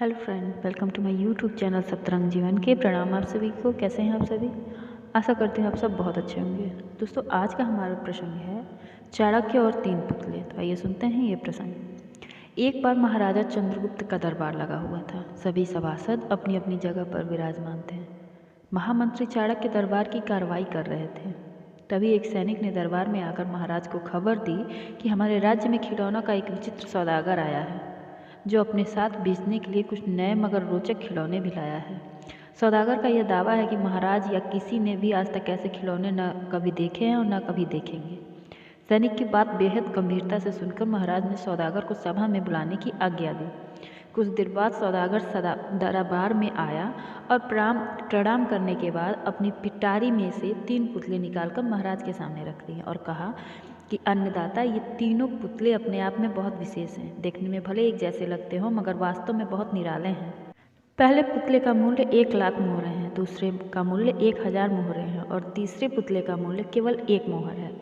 Hello friend, welcome to my YouTube channel Saptarang Jeevan के। प्रणाम आप सभी को। कैसे हैं आप सभी? आशा करते हैं आप सब बहुत अच्छे होंगे। दोस्तों, आज का हमारा प्रसंग है चाणक्य और तीन पुतले। तो आइए सुनते हैं ये प्रसंग। एक बार महाराजा चंद्रगुप्त का दरबार लगा हुआ था। सभी सभासद अपनी अपनी जगह पर विराजमान थे। महामंत्री चाणक्य दरबार की कार्रवाई कर रहे थे। तभी एक सैनिक ने दरबार में आकर महाराज को खबर दी कि हमारे राज्य में खिलौनों का एक विचित्र सौदागर आया है, जो अपने साथ बेचने के लिए कुछ नए मगर रोचक खिलौने भी लाया है। सौदागर का यह दावा है कि महाराज या किसी ने भी आज तक ऐसे खिलौने न कभी देखे हैं और न कभी देखेंगे। सैनिक की बात बेहद गंभीरता से सुनकर महाराज ने सौदागर को सभा में बुलाने की आज्ञा दी। कुछ देर बाद सौदागर दरबार में आया और प्रणाम करने के बाद अपनी पिटारी में से 3 पुतले निकालकर महाराज के सामने रख दिए और कहा कि अन्नदाता, ये तीनों पुतले अपने आप में बहुत विशेष हैं। देखने में भले एक जैसे लगते हो मगर वास्तव में बहुत निराले हैं। पहले पुतले का मूल्य 1,00,000 मोहरे हैं, दूसरे का मूल्य 1,000 मोहरे हैं और तीसरे पुतले का मूल्य केवल 1 मोहर है।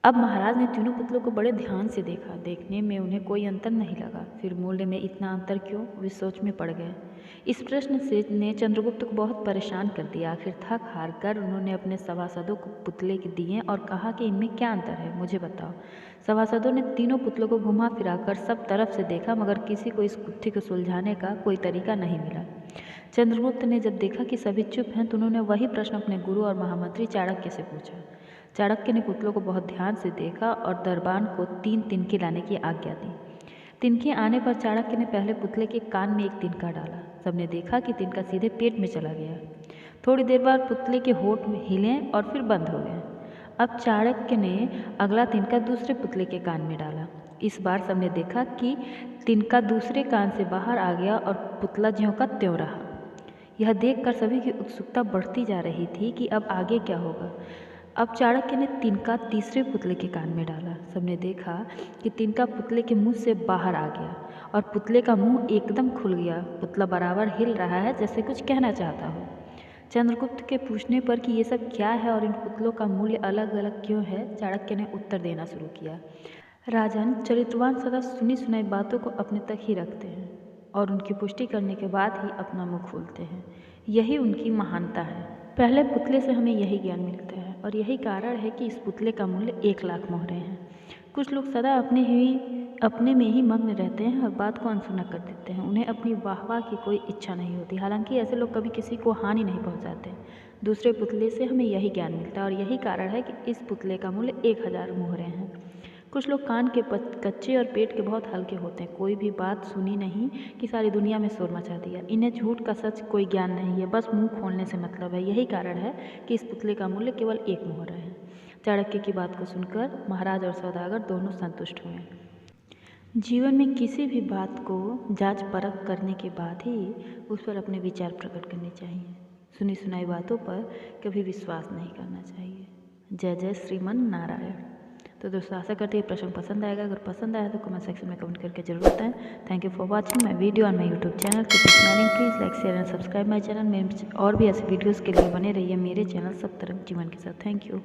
अब महाराज ने तीनों पुतलों को बड़े ध्यान से देखा। देखने में उन्हें कोई अंतर नहीं लगा। फिर मूल्य में इतना अंतर क्यों, वे सोच में पड़ गए। इस प्रश्न से ने चंद्रगुप्त को बहुत परेशान कर दिया। आखिर थक हार कर उन्होंने अपने सभासदों को पुतले दिए और कहा कि इनमें क्या अंतर है, मुझे बताओ। सभासदों ने तीनों पुतलों को घुमा फिरा कर सब तरफ से देखा मगर किसी को इस गुत्थी को सुलझाने का कोई तरीका नहीं मिला। चंद्रगुप्त ने जब देखा कि सभी चुप हैं तो उन्होंने वही प्रश्न अपने गुरु और महामंत्री चाणक्य से पूछा। चाणक्य ने पुतलों को बहुत ध्यान से देखा और दरबान को 3 तिनके लाने की आज्ञा दी। तिनके आने पर चाणक्य ने पहले पुतले के कान में एक तिनका डाला। सबने देखा कि तिनका सीधे पेट में चला गया। थोड़ी देर बाद पुतले के होंठ में हिले और फिर बंद हो गए। अब चाणक्य ने अगला तिनका दूसरे पुतले के कान में डाला। इस बार सबने देखा कि तिनका दूसरे कान से बाहर आ गया और पुतला ज्यों का त्यों रहा। यह देखकर सभी की उत्सुकता बढ़ती जा रही थी कि अब आगे क्या होगा। अब चाणक्य ने तिनका तीसरे पुतले के कान में डाला। सबने देखा कि तिनका पुतले के मुंह से बाहर आ गया और पुतले का मुंह एकदम खुल गया। पुतला बराबर हिल रहा है जैसे कुछ कहना चाहता हो। चंद्रगुप्त के पूछने पर कि ये सब क्या है और इन पुतलों का मूल्य अलग अलग क्यों है, चाणक्य ने उत्तर देना शुरू किया। राजन, चरित्रवान सदा सुनी सुनाई बातों को अपने तक ही रखते हैं और उनकी पुष्टि करने के बाद ही अपना मुंह खोलते हैं। यही उनकी महानता है। पहले पुतले से हमें यही ज्ञान मिलता है और यही कारण है कि इस पुतले का मूल्य 1,00,000 मोहरे हैं। कुछ लोग सदा अपने में ही मग्न रहते हैं और बात को अनसुना कर देते हैं। उन्हें अपनी वाहवाह की कोई इच्छा नहीं होती। हालांकि ऐसे लोग कभी किसी को हानि नहीं पहुंचाते। दूसरे पुतले से हमें यही ज्ञान मिलता है और यही कारण है कि इस पुतले का मूल्य 1,000 मोहरे हैं। कुछ लोग कान के कच्चे और पेट के बहुत हल्के होते हैं। कोई भी बात सुनी नहीं कि सारी दुनिया में शोर मचा दिया। इन्हें झूठ का सच कोई ज्ञान नहीं है, बस मुंह खोलने से मतलब है। यही कारण है कि इस पुतले का मूल्य केवल 1 मोहर है। चाणक्य की बात को सुनकर महाराज और सौदागर दोनों संतुष्ट हुए। जीवन में किसी भी बात को जांच परख करने के बाद ही उस पर अपने विचार प्रकट करने चाहिए। सुनी सुनाई बातों पर कभी विश्वास नहीं करना चाहिए। जय जय श्रीमन नारायण। तो दोस्तों, आशा करती है प्रसंग पसंद आएगा। अगर पसंद आया तो कमेंट सेक्शन में कमेंट करके जरूर बताएं। Thank you for watching my video on my YouTube channel. Keep smiling, please like share and subscribe my channel. मेरे और भी ऐसे वीडियोस के लिए बने रहिए मेरे चैनल सप्तरंग जीवन के साथ। Thank you.